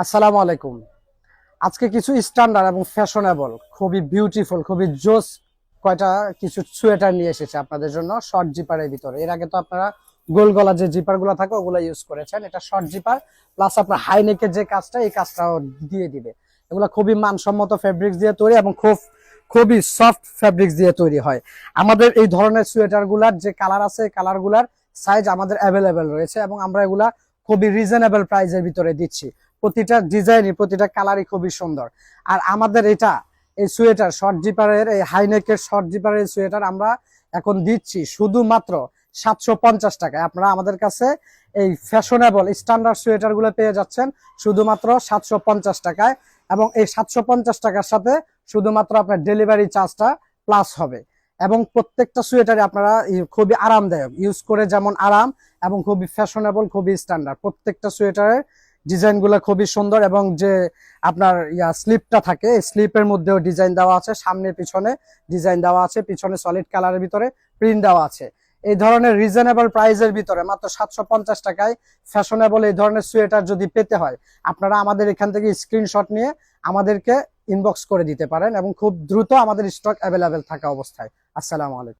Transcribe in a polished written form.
আসসালামু আলাইকুম। আজকে কিছু স্ট্যান্ডার্ড এবং ফ্যাশনেবল খুবই বিউটিফুল খুবই জোস কয়টা কিছু সোয়েটার নিয়ে এসেছে আপনাদের জন্য শর্ট জিপারের ভিতরে। এর আগে তো আপনারা গোল গলা যে জিপার গুলো থাকে ওগুলো ইউজ করেছেন, এটা শর্ট জিপার প্লাস আপনার হাই নেকের যে কাজটা এই কাজটাও দিয়ে দিবে। এগুলো খুবই মানসম্মত ফেব্রিক্স দিয়ে তৈরি এবং খুবই সফট ফেব্রিক্স দিয়ে তৈরি হয়। আমাদের এই ধরনের সোয়েটার গুলার যে কালার আছে এই কালার গুলার সাইজ আমাদের অ্যাভেলেবেল রয়েছে এবং আমরা এগুলা খুবই রিজনেবল প্রাইসের ভিতরে দিচ্ছি। প্রতিটা ডিজাইনই প্রতিটা কালারই খুবই সুন্দর। আর আমাদের এটা এই সোয়েটার শর্ট জিপারের এই হাইনেকের শর্ট জিপারের সোয়েটার আমরা এখন দিচ্ছি শুধুমাত্র 750 টাকায়। আপনারা আমাদের কাছে এই ফ্যাশনেবল স্ট্যান্ডার্ড সোয়েটার গুলো পেয়ে যাচ্ছেন শুধুমাত্র 750 টাকায়। এবং এই 750 টাকার সাথে শুধুমাত্র আপনার ডেলিভারি চার্জটা প্লাস হবে। এবং প্রত্যেকটা সোয়েটারে আপনারা খুবই আরামদায়ক, ইউজ করে যেমন আরাম এবং খুবই ফ্যাশনেবল খুবই স্ট্যান্ডার্ড। প্রত্যেকটা সোয়েটারের ডিজাইন গুলো খুবই সুন্দর এবং যে আপনার স্লিপটা থাকে এই স্লিপের মধ্যেও ডিজাইন দেওয়া আছে, সামনে পিছনে ডিজাইন দেওয়া আছে, পিছনে সলিড কালারের ভিতরে প্রিন্ট দেওয়া আছে। এই ধরনের রিজনেবল প্রাইসের ভিতরে মাত্র 750 টাকায় ফ্যাশনেবল এই ধরনের সোয়েটার যদি পেতে হয় আপনারা আমাদের এখান থেকে স্ক্রিনশট নিয়ে আমাদেরকে ইনবক্স করে দিতে পারেন এবং খুব দ্রুত আমাদের স্টক অ্যাভেলেবেল থাকা অবস্থায়। আসসালামু আলাইকুম।